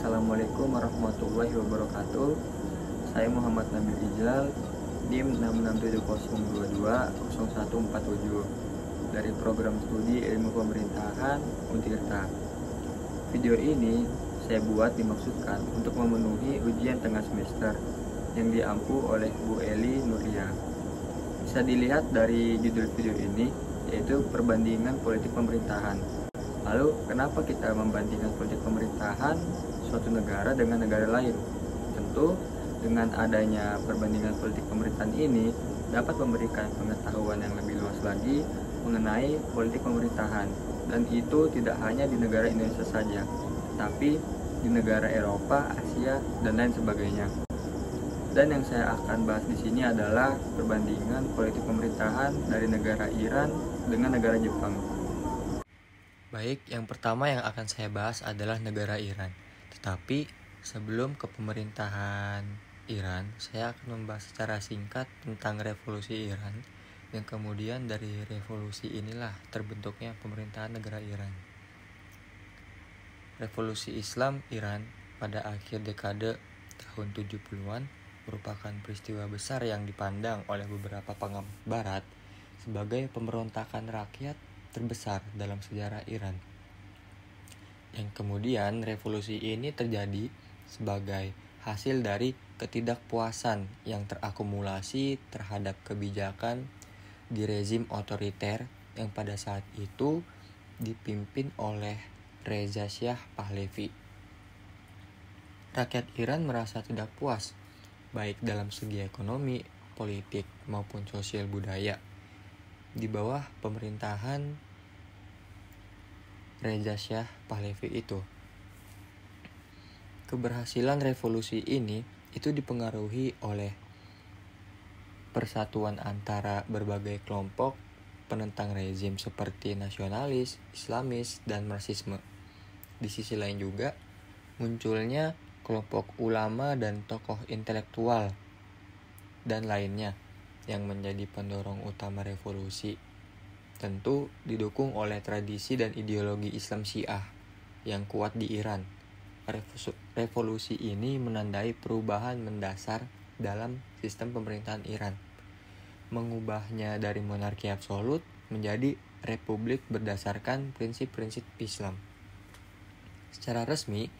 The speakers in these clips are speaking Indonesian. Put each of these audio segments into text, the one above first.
Assalamualaikum warahmatullahi wabarakatuh. Saya Muhammad Nabil Ijlal, NIM 6670220147 dari program studi ilmu pemerintahan Untirta. Video ini saya buat dimaksudkan untuk memenuhi ujian tengah semester yang diampu oleh Bu Eli Nuria. Bisa dilihat dari judul video ini, yaitu perbandingan politik pemerintahan. Lalu, kenapa kita membandingkan politik pemerintahan suatu negara dengan negara lain? Tentu, dengan adanya perbandingan politik pemerintahan ini dapat memberikan pengetahuan yang lebih luas lagi mengenai politik pemerintahan. Dan itu tidak hanya di negara Indonesia saja, tapi di negara Eropa, Asia, dan lain sebagainya. Dan yang saya akan bahas di sini adalah perbandingan politik pemerintahan dari negara Iran dengan negara Jepang. Baik, yang pertama yang akan saya bahas adalah negara Iran. Tetapi sebelum ke pemerintahan Iran, saya akan membahas secara singkat tentang revolusi Iran, yang kemudian dari revolusi inilah terbentuknya pemerintahan negara Iran. Revolusi Islam Iran pada akhir dekade tahun 70-an merupakan peristiwa besar yang dipandang oleh beberapa pengamat barat sebagai pemberontakan rakyat terbesar dalam sejarah Iran. Yang kemudian revolusi ini terjadi sebagai hasil dari ketidakpuasan yang terakumulasi terhadap kebijakan di rezim otoriter yang pada saat itu dipimpin oleh Reza Shah Pahlavi. Rakyat Iran merasa tidak puas, baik dalam segi ekonomi, politik, maupun sosial budaya, di bawah pemerintahan Reza Shah Pahlavi itu. Keberhasilan revolusi ini itu dipengaruhi oleh persatuan antara berbagai kelompok penentang rezim seperti nasionalis, Islamis, dan Marxisme. Di sisi lain juga munculnya kelompok ulama dan tokoh intelektual dan lainnya yang menjadi pendorong utama revolusi. Tentu didukung oleh tradisi dan ideologi Islam Syiah yang kuat di Iran. Revolusi ini menandai perubahan mendasar dalam sistem pemerintahan Iran, mengubahnya dari monarki absolut menjadi republik berdasarkan prinsip-prinsip Islam. Secara resmi,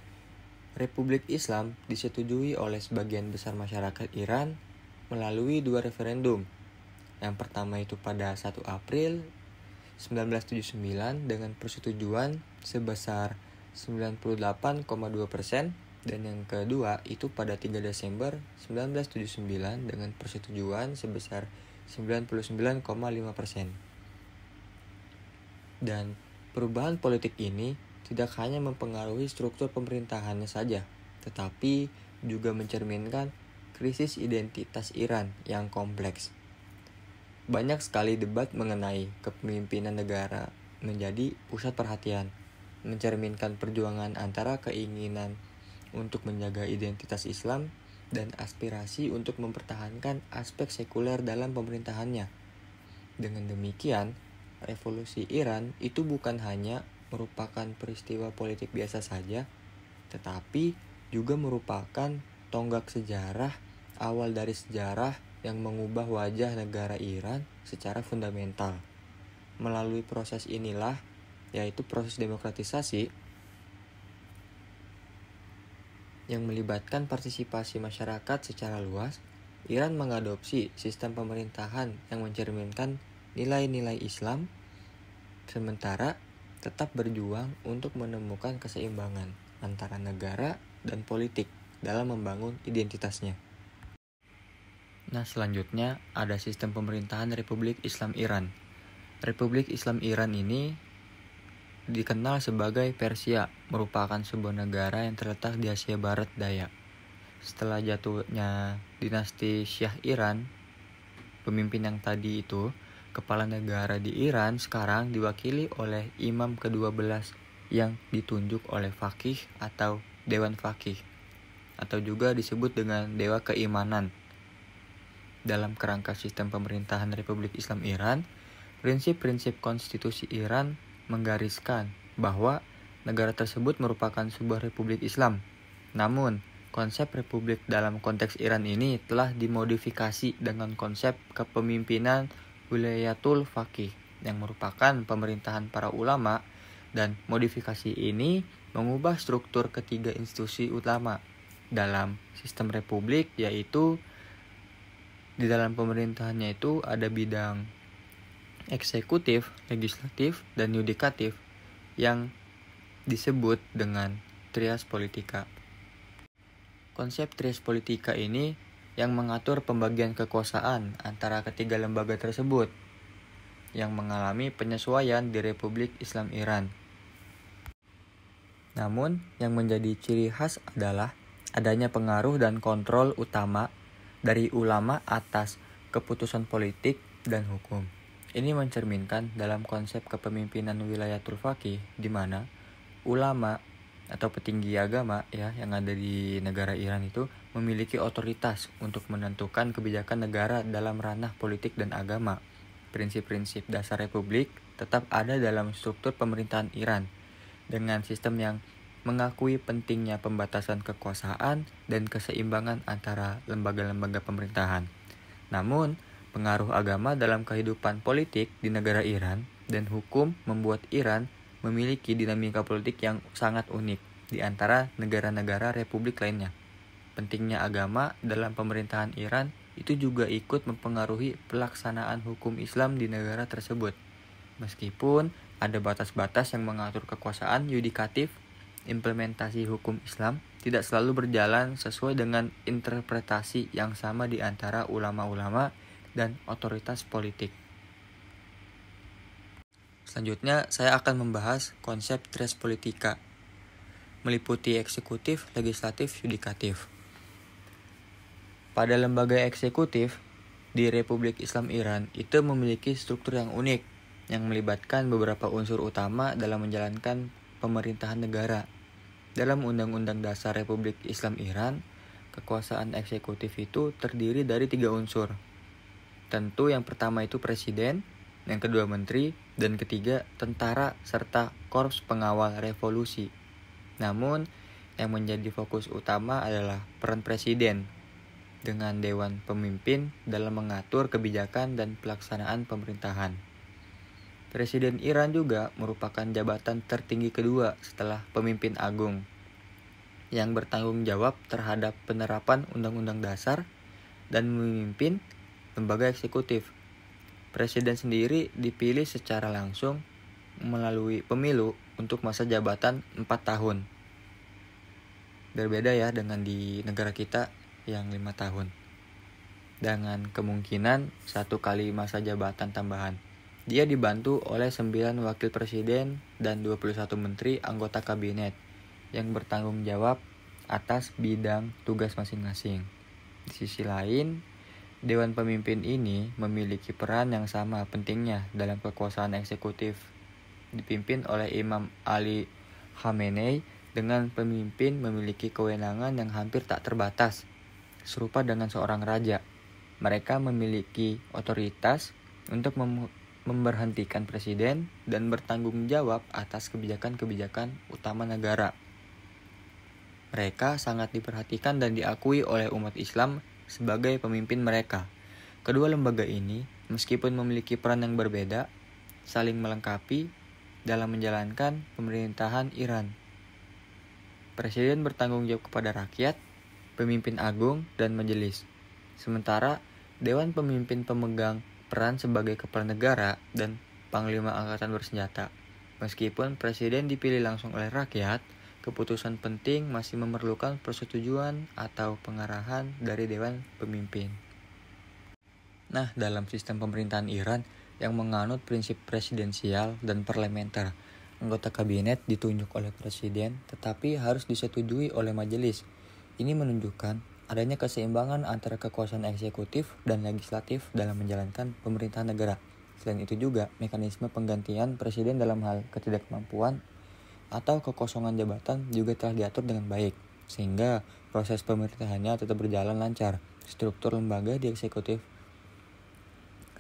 Republik Islam disetujui oleh sebagian besar masyarakat Iran melalui 2 referendum. Yang pertama itu pada 1 April 1979 dengan persetujuan sebesar 98,2% dan yang kedua itu pada 3 Desember 1979 dengan persetujuan sebesar 99,5%. Dan perubahan politik ini tidak hanya mempengaruhi struktur pemerintahannya saja, tetapi juga mencerminkan krisis identitas Iran yang kompleks. Banyak sekali debat mengenai kepemimpinan negara menjadi pusat perhatian, mencerminkan perjuangan antara keinginan untuk menjaga identitas Islam dan aspirasi untuk mempertahankan aspek sekuler dalam pemerintahannya. Dengan demikian, revolusi Iran itu bukan hanya merupakan peristiwa politik biasa saja, tetapi juga merupakan tonggak sejarah awal dari sejarah yang mengubah wajah negara Iran secara fundamental. Melalui proses inilah, yaitu proses demokratisasi yang melibatkan partisipasi masyarakat secara luas, Iran mengadopsi sistem pemerintahan yang mencerminkan nilai-nilai Islam, sementara tetap berjuang untuk menemukan keseimbangan antara negara dan politik dalam membangun identitasnya. Nah, selanjutnya ada sistem pemerintahan Republik Islam Iran. Republik Islam Iran ini dikenal sebagai Persia, merupakan sebuah negara yang terletak di Asia Barat Daya. Setelah jatuhnya dinasti Shah Iran, pemimpin yang tadi itu, kepala negara di Iran sekarang diwakili oleh imam ke-12 yang ditunjuk oleh Faqih atau Dewan Faqih, atau juga disebut dengan Dewa Keimanan. Dalam kerangka sistem pemerintahan Republik Islam Iran, prinsip-prinsip konstitusi Iran menggariskan bahwa negara tersebut merupakan sebuah republik Islam Namun, konsep republik dalam konteks Iran ini telah dimodifikasi dengan konsep kepemimpinan wilayatul faqih yang merupakan pemerintahan para ulama, dan modifikasi ini mengubah struktur ketiga institusi utama dalam sistem republik, yaitu di dalam pemerintahannya itu ada bidang eksekutif, legislatif, dan yudikatif yang disebut dengan trias politika. Konsep trias politika ini yang mengatur pembagian kekuasaan antara ketiga lembaga tersebut yang mengalami penyesuaian di Republik Islam Iran. Namun, yang menjadi ciri khas adalah adanya pengaruh dan kontrol utama dari ulama atas keputusan politik dan hukum. Ini mencerminkan dalam konsep kepemimpinan wilayatul faqih, di mana ulama atau petinggi agama yang ada di negara Iran itu memiliki otoritas untuk menentukan kebijakan negara dalam ranah politik dan agama. Prinsip-prinsip dasar republik tetap ada dalam struktur pemerintahan Iran dengan sistem yang mengakui pentingnya pembatasan kekuasaan dan keseimbangan antara lembaga-lembaga pemerintahan. Namun, pengaruh agama dalam kehidupan politik di negara Iran dan hukum membuat Iran memiliki dinamika politik yang sangat unik di antara negara-negara republik lainnya. Pentingnya agama dalam pemerintahan Iran itu juga ikut mempengaruhi pelaksanaan hukum Islam di negara tersebut. Meskipun ada batas-batas yang mengatur kekuasaan yudikatif, implementasi hukum Islam tidak selalu berjalan sesuai dengan interpretasi yang sama di antara ulama-ulama dan otoritas politik. Selanjutnya, saya akan membahas konsep trias politika, meliputi eksekutif, legislatif, yudikatif. Pada lembaga eksekutif di Republik Islam Iran itu memiliki struktur yang unik yang melibatkan beberapa unsur utama dalam menjalankan pemerintahan negara. Dalam Undang-Undang Dasar Republik Islam Iran, kekuasaan eksekutif itu terdiri dari 3 unsur. Tentu yang pertama itu presiden, yang kedua menteri, dan ketiga tentara serta korps pengawal revolusi. Namun, yang menjadi fokus utama adalah peran presiden dengan dewan pemimpin dalam mengatur kebijakan dan pelaksanaan pemerintahan. Presiden Iran juga merupakan jabatan tertinggi kedua setelah pemimpin agung yang bertanggung jawab terhadap penerapan Undang-Undang Dasar dan memimpin lembaga eksekutif. Presiden sendiri dipilih secara langsung melalui pemilu untuk masa jabatan 4 tahun. Berbeda dengan di negara kita yang 5 tahun. Dengan kemungkinan 1 kali masa jabatan tambahan. Dia dibantu oleh 9 wakil presiden dan 21 menteri anggota kabinet yang bertanggung jawab atas bidang tugas masing-masing. Di sisi lain, Dewan Pemimpin ini memiliki peran yang sama pentingnya dalam kekuasaan eksekutif, dipimpin oleh Imam Ali Khamenei dengan pemimpin memiliki kewenangan yang hampir tak terbatas, serupa dengan seorang raja. Mereka memiliki otoritas untuk memberhentikan presiden dan bertanggung jawab atas kebijakan-kebijakan utama negara. Mereka sangat diperhatikan dan diakui oleh umat Islam sebagai pemimpin mereka. Kedua lembaga ini, meskipun memiliki peran yang berbeda, saling melengkapi dalam menjalankan pemerintahan Iran. Presiden bertanggung jawab kepada rakyat, pemimpin agung, dan majelis. Sementara Dewan Pemimpin pemegang peran sebagai kepala negara dan panglima angkatan bersenjata. Meskipun presiden dipilih langsung oleh rakyat, keputusan penting masih memerlukan persetujuan atau pengarahan dari Dewan Pemimpin. Nah, dalam sistem pemerintahan Iran yang menganut prinsip presidensial dan parlementer, anggota kabinet ditunjuk oleh presiden tetapi harus disetujui oleh majelis. Ini menunjukkan adanya keseimbangan antara kekuasaan eksekutif dan legislatif dalam menjalankan pemerintahan negara. Selain itu juga, mekanisme penggantian presiden dalam hal ketidakmampuan atau kekosongan jabatan juga telah diatur dengan baik, sehingga proses pemerintahannya tetap berjalan lancar. Struktur lembaga di eksekutif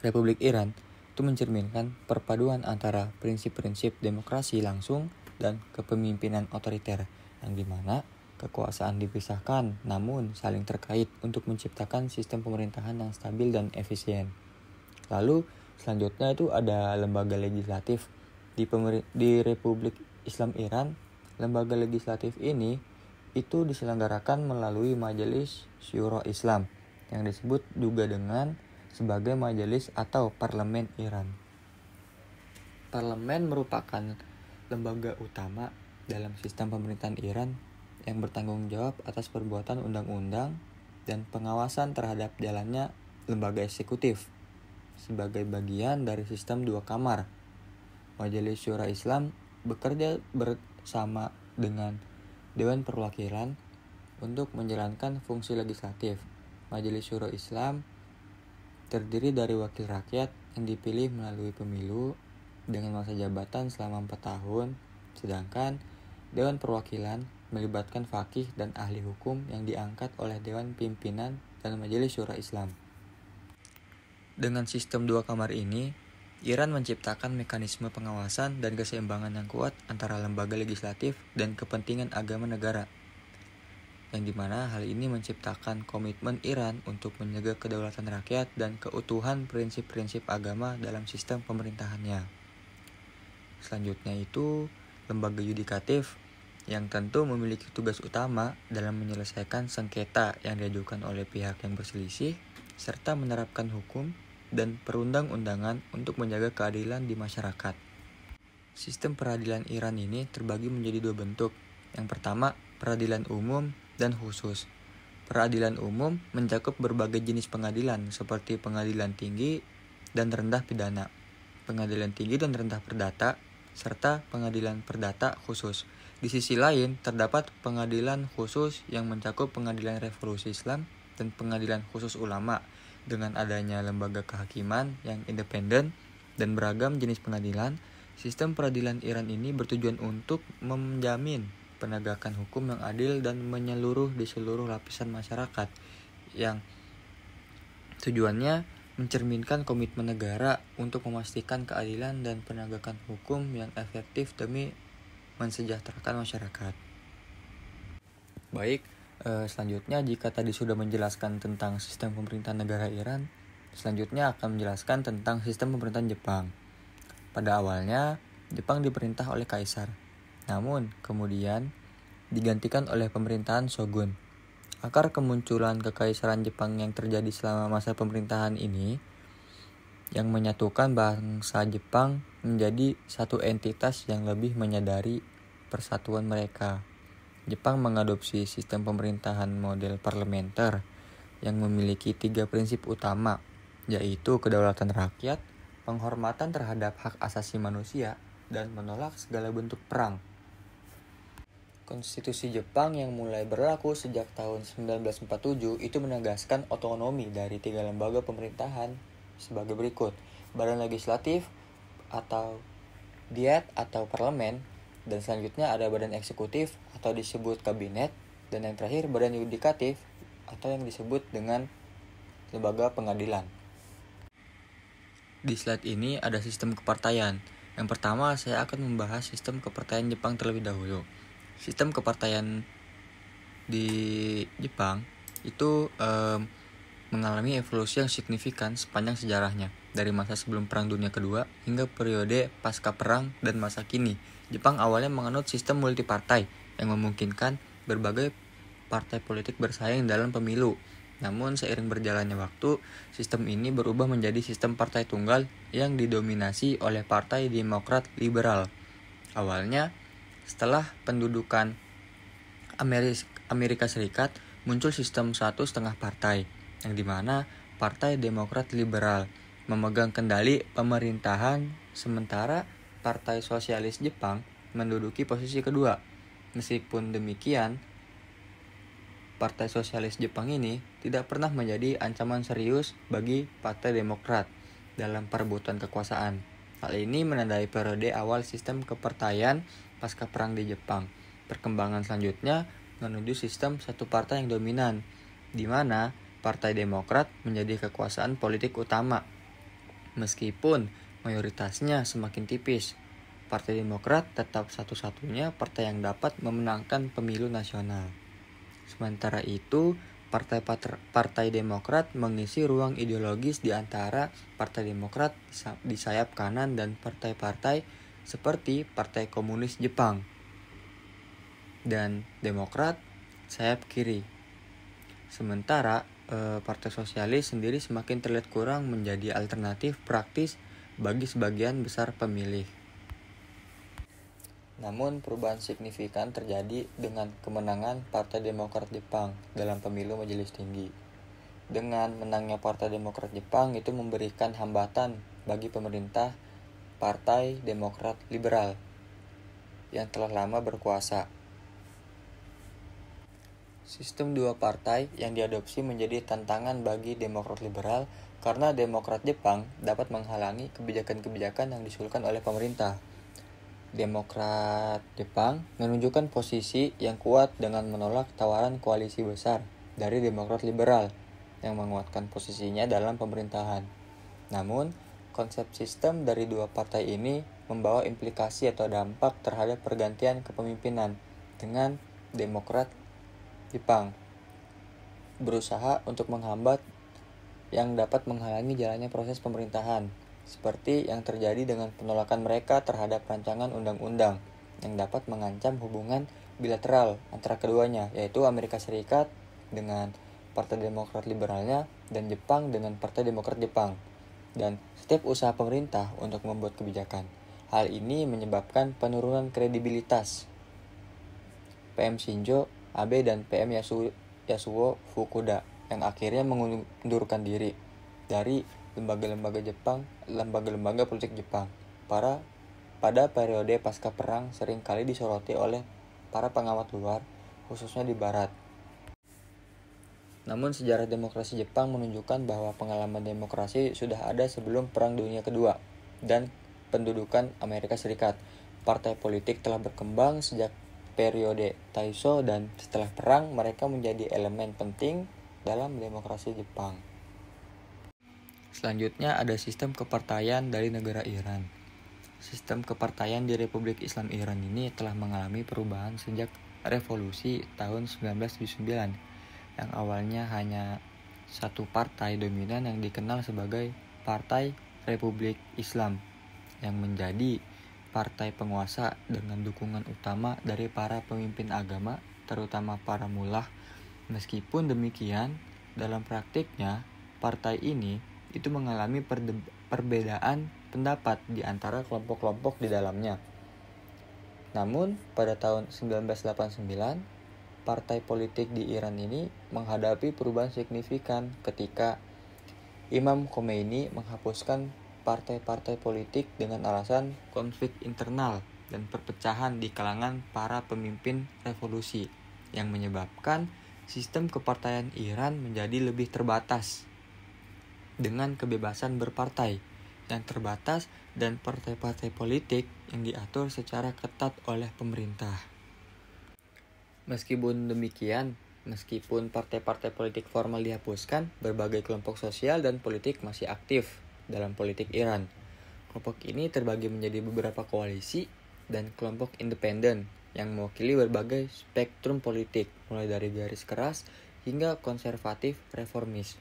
Republik Iran itu mencerminkan perpaduan antara prinsip-prinsip demokrasi langsung dan kepemimpinan otoriter, yang dimana kekuasaan dipisahkan namun saling terkait untuk menciptakan sistem pemerintahan yang stabil dan efisien. Lalu selanjutnya itu ada lembaga legislatif. Di Republik Islam Iran, lembaga legislatif ini itu diselenggarakan melalui Majelis Syura Islam yang disebut juga dengan sebagai majelis atau parlemen Iran. Parlemen merupakan lembaga utama dalam sistem pemerintahan Iran yang bertanggung jawab atas perbuatan undang-undang dan pengawasan terhadap jalannya lembaga eksekutif sebagai bagian dari sistem dua kamar. Majelis Syura Islam bekerja bersama dengan Dewan Perwakilan untuk menjalankan fungsi legislatif. Majelis Syura Islam terdiri dari wakil rakyat yang dipilih melalui pemilu dengan masa jabatan selama 4 tahun, sedangkan Dewan Perwakilan melibatkan faqih dan ahli hukum yang diangkat oleh Dewan Pimpinan dan Majelis Syura Islam. Dengan sistem dua kamar ini, Iran menciptakan mekanisme pengawasan dan keseimbangan yang kuat antara lembaga legislatif dan kepentingan agama negara, yang dimana hal ini menciptakan komitmen Iran untuk menjaga kedaulatan rakyat dan keutuhan prinsip-prinsip agama dalam sistem pemerintahannya. Selanjutnya itu lembaga yudikatif yang tentu memiliki tugas utama dalam menyelesaikan sengketa yang diajukan oleh pihak yang berselisih serta menerapkan hukum dan perundang-undangan untuk menjaga keadilan di masyarakat. Sistem peradilan Iran ini terbagi menjadi dua bentuk. Yang pertama, peradilan umum dan khusus. Peradilan umum mencakup berbagai jenis pengadilan seperti pengadilan tinggi dan rendah pidana, pengadilan tinggi dan rendah perdata, serta pengadilan perdata khusus. Di sisi lain, terdapat pengadilan khusus yang mencakup pengadilan revolusi Islam dan pengadilan khusus ulama. Dengan adanya lembaga kehakiman yang independen dan beragam jenis pengadilan, sistem peradilan Iran ini bertujuan untuk menjamin penegakan hukum yang adil dan menyeluruh di seluruh lapisan masyarakat, yang tujuannya mencerminkan komitmen negara untuk memastikan keadilan dan penegakan hukum yang efektif demi mensejahterakan masyarakat. Baik, selanjutnya jika tadi sudah menjelaskan tentang sistem pemerintahan negara Iran, selanjutnya akan menjelaskan tentang sistem pemerintahan Jepang. Pada awalnya, Jepang diperintah oleh kaisar, namun kemudian digantikan oleh pemerintahan shogun. Akar kemunculan kekaisaran Jepang yang terjadi selama masa pemerintahan ini yang menyatukan bangsa Jepang menjadi satu entitas yang lebih menyadari persatuan mereka. Jepang mengadopsi sistem pemerintahan model parlementer yang memiliki 3 prinsip utama, yaitu kedaulatan rakyat, penghormatan terhadap hak asasi manusia, dan menolak segala bentuk perang. Konstitusi Jepang yang mulai berlaku sejak tahun 1947 itu menegaskan otonomi dari 3 lembaga pemerintahan sebagai berikut: Badan Legislatif atau Diet atau Parlemen, dan selanjutnya ada Badan Eksekutif atau disebut Kabinet, dan yang terakhir Badan Yudikatif atau yang disebut dengan Lembaga Pengadilan. Di slide ini ada sistem kepartaian. Yang pertama, saya akan membahas sistem kepartaian Jepang terlebih dahulu. Sistem kepartaian di Jepang itu mengalami evolusi yang signifikan sepanjang sejarahnya, dari masa sebelum Perang Dunia Kedua hingga periode pasca perang dan masa kini. Jepang awalnya menganut sistem multipartai yang memungkinkan berbagai partai politik bersaing dalam pemilu. Namun seiring berjalannya waktu, sistem ini berubah menjadi sistem partai tunggal yang didominasi oleh Partai Demokrat Liberal. Awalnya, setelah pendudukan Amerika Serikat, muncul sistem 1,5 partai, yang dimana Partai Demokrat Liberal memegang kendali pemerintahan, sementara Partai Sosialis Jepang menduduki posisi kedua. Meskipun demikian, Partai Sosialis Jepang ini tidak pernah menjadi ancaman serius bagi Partai Demokrat dalam perebutan kekuasaan. Hal ini menandai periode awal sistem kepartaian pasca perang di Jepang. Perkembangan selanjutnya menuju sistem satu partai yang dominan, di mana Partai Demokrat menjadi kekuasaan politik utama. Meskipun mayoritasnya semakin tipis, Partai Demokrat tetap satu-satunya partai yang dapat memenangkan pemilu nasional. Sementara itu, Partai Demokrat mengisi ruang ideologis di antara Partai Demokrat di sayap kanan dan partai-partai seperti Partai Komunis Jepang dan Demokrat sayap kiri. Sementara Partai Sosialis sendiri semakin terlihat kurang menjadi alternatif praktis bagi sebagian besar pemilih. Namun perubahan signifikan terjadi dengan kemenangan Partai Demokrat Jepang dalam pemilu majelis tinggi. Dengan menangnya Partai Demokrat Jepang itu memberikan hambatan bagi pemerintah Partai Demokrat Liberal yang telah lama berkuasa. Sistem dua partai yang diadopsi menjadi tantangan bagi Demokrat Liberal karena Demokrat Jepang dapat menghalangi kebijakan-kebijakan yang diusulkan oleh pemerintah. Demokrat Jepang menunjukkan posisi yang kuat dengan menolak tawaran koalisi besar dari Demokrat Liberal yang menguatkan posisinya dalam pemerintahan. Namun, konsep sistem dari dua partai ini membawa implikasi atau dampak terhadap pergantian kepemimpinan dengan Demokrat Jepang berusaha untuk menghambat yang dapat menghalangi jalannya proses pemerintahan, seperti yang terjadi dengan penolakan mereka terhadap rancangan undang-undang yang dapat mengancam hubungan bilateral antara keduanya, yaitu Amerika Serikat dengan Partai Demokrat Liberalnya dan Jepang dengan Partai Demokrat Jepang, dan setiap usaha pemerintah untuk membuat kebijakan. Hal ini menyebabkan penurunan kredibilitas PM Shinzo Abe dan PM Yasuo Fukuda yang akhirnya mengundurkan diri dari lembaga politik Jepang. Pada periode pasca perang sering kali disoroti oleh para pengamat luar, khususnya di barat. Namun sejarah demokrasi Jepang menunjukkan bahwa pengalaman demokrasi sudah ada sebelum Perang Dunia Kedua dan pendudukan Amerika Serikat. Partai politik telah berkembang sejak periode Taisho dan setelah perang mereka menjadi elemen penting dalam demokrasi Jepang. Selanjutnya ada sistem kepartaian dari negara Iran. Sistem kepartaian di Republik Islam Iran ini telah mengalami perubahan sejak revolusi tahun 1979 yang awalnya hanya satu partai dominan yang dikenal sebagai Partai Republik Islam yang menjadi partai penguasa dengan dukungan utama dari para pemimpin agama, terutama para mullah. Meskipun demikian, dalam praktiknya, partai ini itu mengalami perbedaan pendapat di antara kelompok-kelompok di dalamnya. Namun, pada tahun 1989, partai politik di Iran ini menghadapi perubahan signifikan ketika Imam Khomeini menghapuskan partai-partai politik dengan alasan konflik internal dan perpecahan di kalangan para pemimpin revolusi yang menyebabkan sistem kepartaian Iran menjadi lebih terbatas dengan kebebasan berpartai yang terbatas dan partai-partai politik yang diatur secara ketat oleh pemerintah. Meskipun demikian, meskipun partai-partai politik formal dihapuskan, berbagai kelompok sosial dan politik masih aktif dalam politik Iran. Kelompok ini terbagi menjadi beberapa koalisi dan kelompok independen yang mewakili berbagai spektrum politik, mulai dari garis keras hingga konservatif reformis.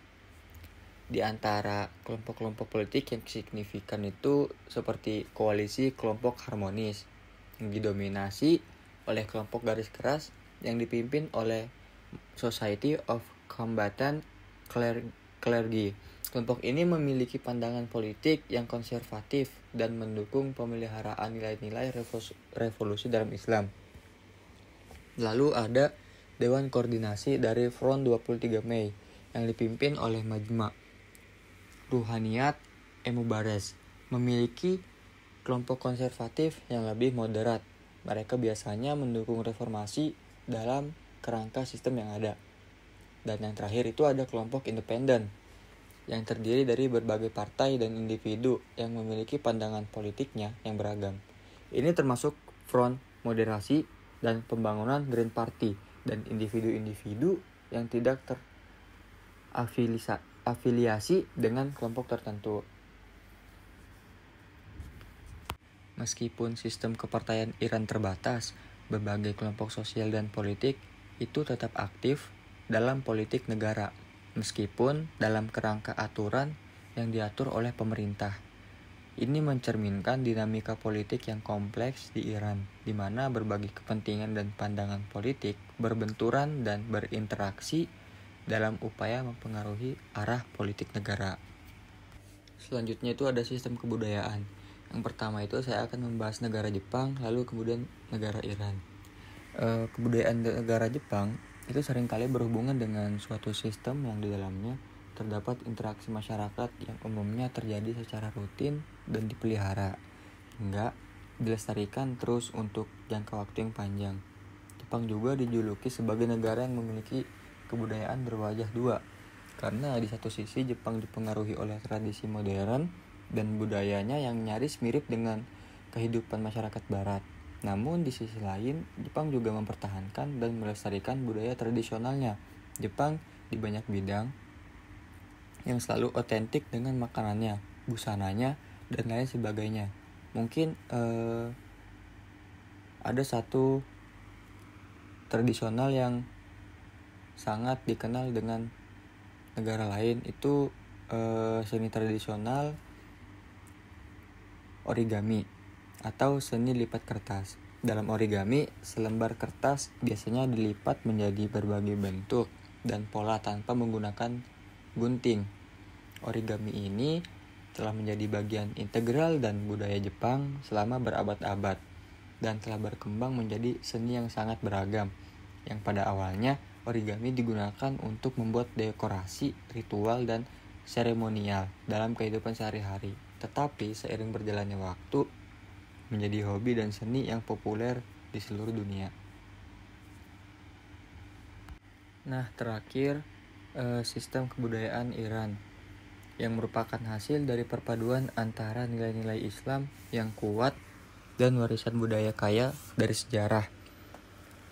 Di antara kelompok-kelompok politik yang signifikan itu seperti koalisi kelompok harmonis yang didominasi oleh kelompok garis keras yang dipimpin oleh Society of Combatant Clergy. Kelompok ini memiliki pandangan politik yang konservatif dan mendukung pemeliharaan nilai-nilai revolusi dalam Islam. Lalu ada Dewan Koordinasi dari Front 23 Mei yang dipimpin oleh Majma' Ruhaniyat Mubarak, memiliki kelompok konservatif yang lebih moderat. Mereka biasanya mendukung reformasi dalam kerangka sistem yang ada. Dan yang terakhir itu ada kelompok independen yang terdiri dari berbagai partai dan individu yang memiliki pandangan politiknya yang beragam. Ini termasuk Front Moderasi dan Pembangunan Green Party dan individu-individu yang tidak terafiliasi dengan kelompok tertentu. Meskipun sistem kepartaian Iran terbatas, berbagai kelompok sosial dan politik itu tetap aktif dalam politik negara, meskipun dalam kerangka aturan yang diatur oleh pemerintah. Ini mencerminkan dinamika politik yang kompleks di Iran, di mana berbagai kepentingan dan pandangan politik berbenturan dan berinteraksi dalam upaya mempengaruhi arah politik negara. Selanjutnya itu ada sistem kebudayaan. Yang pertama itu saya akan membahas negara Jepang, lalu kemudian negara Iran. Kebudayaan negara Jepang itu seringkali berhubungan dengan suatu sistem yang di dalamnya terdapat interaksi masyarakat yang umumnya terjadi secara rutin dan dipelihara hingga dilestarikan terus untuk jangka waktu yang panjang. Jepang juga dijuluki sebagai negara yang memiliki kebudayaan berwajah dua, karena di satu sisi Jepang dipengaruhi oleh tradisi modern dan budayanya yang nyaris mirip dengan kehidupan masyarakat barat. Namun di sisi lain, Jepang juga mempertahankan dan melestarikan budaya tradisionalnya. Jepang di banyak bidang yang selalu otentik dengan makanannya, busananya, dan lain sebagainya. Mungkin ada satu tradisional yang sangat dikenal dengan negara lain, itu seni tradisional origami atau seni lipat kertas. Dalam origami, selembar kertas biasanya dilipat menjadi berbagai bentuk dan pola tanpa menggunakan gunting. Origami ini telah menjadi bagian integral dan budaya Jepang selama berabad-abad dan telah berkembang menjadi seni yang sangat beragam, yang pada awalnya origami digunakan untuk membuat dekorasi, ritual, dan seremonial dalam kehidupan sehari-hari. Tetapi seiring berjalannya waktu, menjadi hobi dan seni yang populer di seluruh dunia. Nah, terakhir sistem kebudayaan Iran, yang merupakan hasil dari perpaduan antara nilai-nilai Islam yang kuat dan warisan budaya kaya dari sejarah.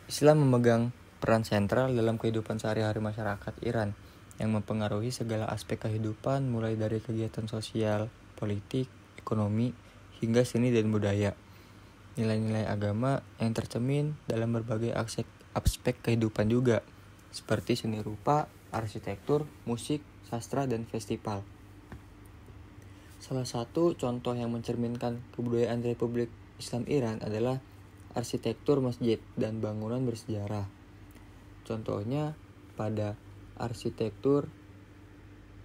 Islam memegang peran sentral dalam kehidupan sehari-hari masyarakat Iran yang mempengaruhi segala aspek kehidupan, mulai dari kegiatan sosial, politik, ekonomi, hingga seni dan budaya. Nilai-nilai agama yang tercermin dalam berbagai aspek kehidupan juga, seperti seni rupa, arsitektur, musik, sastra, dan festival. Salah satu contoh yang mencerminkan kebudayaan Republik Islam Iran adalah arsitektur masjid dan bangunan bersejarah. Contohnya pada arsitektur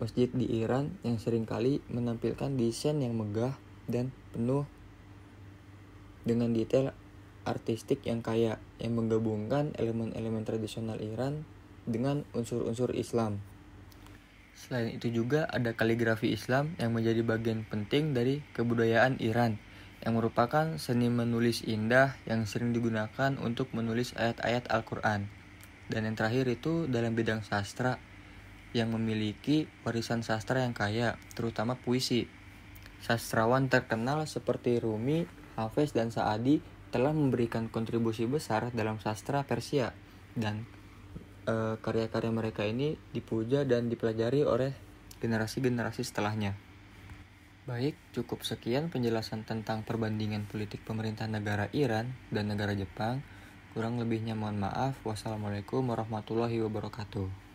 masjid di Iran yang seringkali menampilkan desain yang megah dan penuh dengan detail artistik yang kaya, yang menggabungkan elemen-elemen tradisional Iran dengan unsur-unsur Islam. Selain itu juga ada kaligrafi Islam yang menjadi bagian penting dari kebudayaan Iran, yang merupakan seni menulis indah yang sering digunakan untuk menulis ayat-ayat Al-Quran. Dan yang terakhir itu dalam bidang sastra, yang memiliki warisan sastra yang kaya, terutama puisi. Sastrawan terkenal seperti Rumi, Hafiz, dan Sa'adi telah memberikan kontribusi besar dalam sastra Persia, dan karya-karya mereka ini dipuja dan dipelajari oleh generasi-generasi setelahnya. Baik, cukup sekian penjelasan tentang perbandingan politik pemerintah negara Iran dan negara Jepang. Kurang lebihnya mohon maaf. Wassalamualaikum warahmatullahi wabarakatuh.